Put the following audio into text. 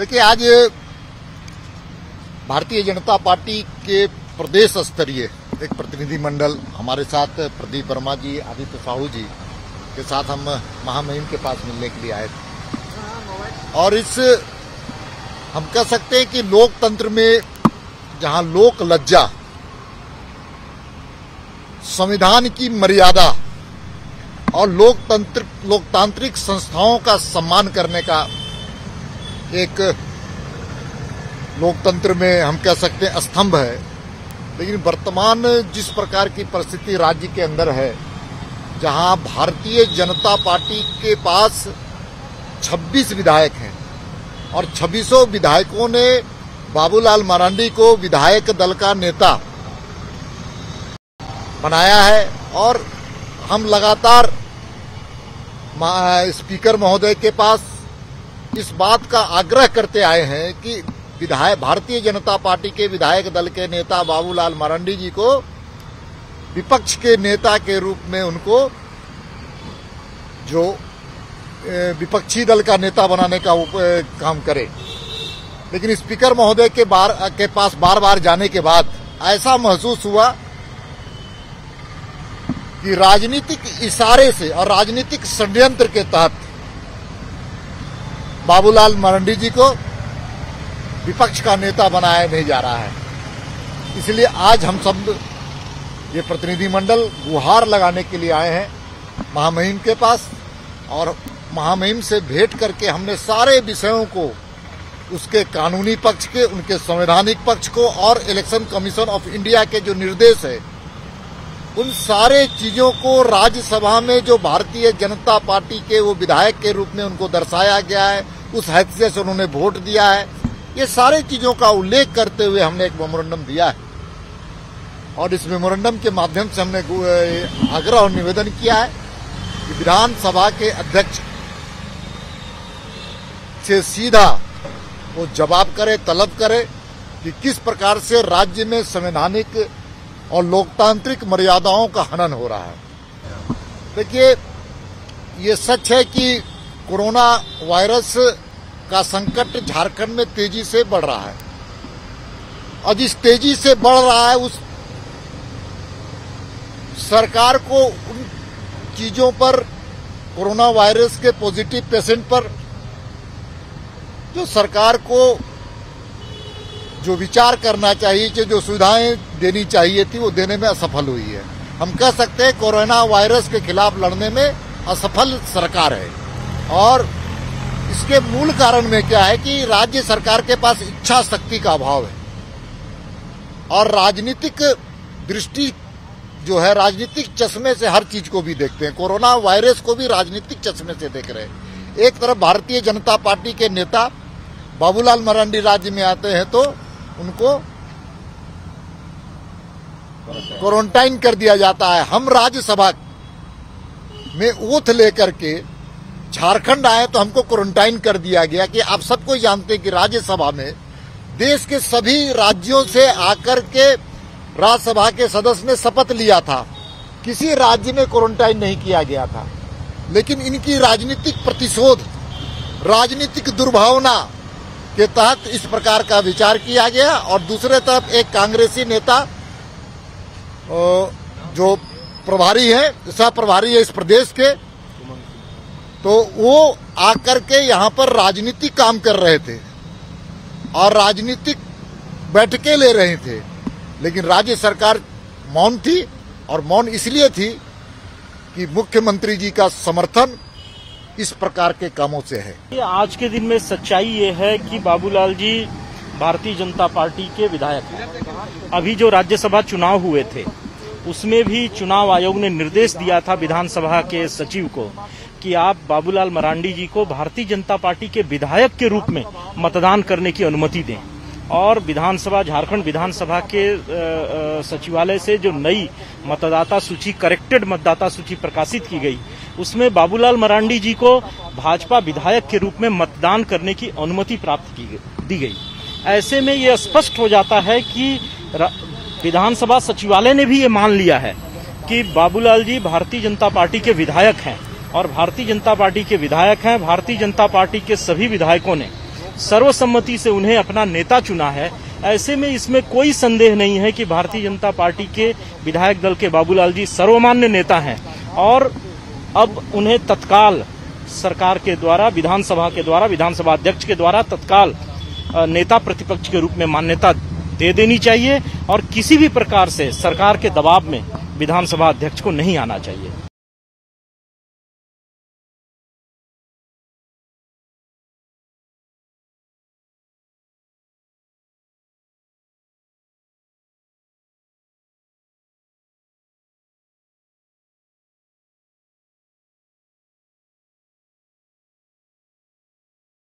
देखिए, आज भारतीय जनता पार्टी के प्रदेश स्तरीय एक प्रतिनिधि मंडल हमारे साथ प्रदीप वर्मा जी, आदित्य साहू जी के साथ हम महामहिम के पास मिलने के लिए आए थे। और इस हम कह सकते हैं कि लोकतंत्र में जहां लोक लज्जा, संविधान की मर्यादा और लोकतांत्रिक संस्थाओं का सम्मान करने का एक लोकतंत्र में हम कह सकते हैं स्तंभ है, लेकिन वर्तमान जिस प्रकार की परिस्थिति राज्य के अंदर है, जहां भारतीय जनता पार्टी के पास 26 विधायक हैं और 26 विधायकों ने बाबूलाल मरांडी को विधायक दल का नेता बनाया है। और हम लगातार स्पीकर महोदय के पास इस बात का आग्रह करते आए हैं कि भारतीय जनता पार्टी के विधायक दल के नेता बाबूलाल मरांडी जी को विपक्ष के नेता के रूप में उनको जो विपक्षी दल का नेता बनाने का काम करे। लेकिन स्पीकर महोदय के पास बार बार जाने के बाद ऐसा महसूस हुआ कि राजनीतिक इशारे से और राजनीतिक षड्यंत्र के तहत बाबूलाल मरांडी जी को विपक्ष का नेता बनाया नहीं जा रहा है। इसलिए आज हम सब ये प्रतिनिधि मंडल गुहार लगाने के लिए आए हैं महामहिम के पास, और महामहिम से भेंट करके हमने सारे विषयों को, उसके कानूनी पक्ष के, उनके संवैधानिक पक्ष को और इलेक्शन कमीशन ऑफ इंडिया के जो निर्देश है, उन सारे चीजों को राज्यसभा में जो भारतीय जनता पार्टी के वो विधायक के रूप में उनको दर्शाया गया है, उस हैसियत से उन्होंने वोट दिया है, ये सारे चीजों का उल्लेख करते हुए हमने एक मेमोरेंडम दिया है। और इस मेमोरेंडम के माध्यम से हमने आग्रह और निवेदन किया है कि विधानसभा के अध्यक्ष से सीधा वो जवाब करे, तलब करे कि किस प्रकार से राज्य में संवैधानिक और लोकतांत्रिक मर्यादाओं का हनन हो रहा है। देखिए, ये सच है कि कोरोना वायरस का संकट झारखंड में तेजी से बढ़ रहा है, और जिस तेजी से बढ़ रहा है उस सरकार को उन चीजों पर, कोरोना वायरस के पॉजिटिव पेशेंट पर जो सरकार को जो विचार करना चाहिए, जो सुविधाएं देनी चाहिए थी, वो देने में असफल हुई है। हम कह सकते हैं कोरोना वायरस के खिलाफ लड़ने में असफल सरकार है। और इसके मूल कारण में क्या है कि राज्य सरकार के पास इच्छा शक्ति का अभाव है, और राजनीतिक दृष्टि जो है, राजनीतिक चश्मे से हर चीज को भी देखते हैं। कोरोना वायरस को भी राजनीतिक चश्मे से देख रहे हैं। एक तरफ भारतीय जनता पार्टी के नेता बाबूलाल मरांडी राज्य में आते हैं तो उनको क्वारंटाइन कर दिया जाता है। हम राज्यसभा में ओथ लेकर के झारखंड आए तो हमको क्वारंटाइन कर दिया गया कि आप सबको जानते हैं कि राज्यसभा में देश के सभी राज्यों से आकर के राज्यसभा के सदस्य ने शपथ लिया था, किसी राज्य में क्वारंटाइन नहीं किया गया था। लेकिन इनकी राजनीतिक प्रतिशोध, राजनीतिक दुर्भावना के तहत इस प्रकार का विचार किया गया। और दूसरे तरफ एक कांग्रेसी नेता जो प्रभारी है, सह प्रभारी है इस प्रदेश के, तो वो आकर के यहाँ पर राजनीतिक काम कर रहे थे और राजनीतिक बैठकें ले रहे थे। लेकिन राज्य सरकार मौन थी, और मौन इसलिए थी कि मुख्यमंत्री जी का समर्थन इस प्रकार के कामों से है। आज के दिन में सच्चाई ये है कि बाबूलाल जी भारतीय जनता पार्टी के विधायक हैं। अभी जो राज्यसभा चुनाव हुए थे उसमें भी चुनाव आयोग ने निर्देश दिया था विधानसभा के सचिव को कि आप बाबूलाल मरांडी जी को भारतीय जनता पार्टी के विधायक के रूप में मतदान करने की अनुमति दें। और विधानसभा, झारखंड विधानसभा के सचिवालय से जो नई मतदाता सूची, करेक्टेड मतदाता सूची प्रकाशित की गई, उसमें बाबूलाल मरांडी जी को भाजपा विधायक के रूप में मतदान करने की अनुमति प्राप्त दी गई। ऐसे में ये स्पष्ट हो जाता है कि विधानसभा सचिवालय ने भी ये मान लिया है कि बाबूलाल जी भारतीय जनता पार्टी के विधायक हैं, और भारतीय जनता पार्टी के विधायक हैं। भारतीय जनता पार्टी के सभी विधायकों ने सर्वसम्मति से उन्हें अपना नेता चुना है। ऐसे में इसमें कोई संदेह नहीं है कि भारतीय जनता पार्टी के विधायक दल के बाबूलाल जी सर्वमान्य नेता हैं और अब उन्हें तत्काल सरकार के द्वारा, विधानसभा के द्वारा, विधानसभा अध्यक्ष के द्वारा तत्काल नेता प्रतिपक्ष के रूप में मान्यता दे देनी चाहिए और किसी भी प्रकार से सरकार के दबाव में विधानसभा अध्यक्ष को नहीं आना चाहिए।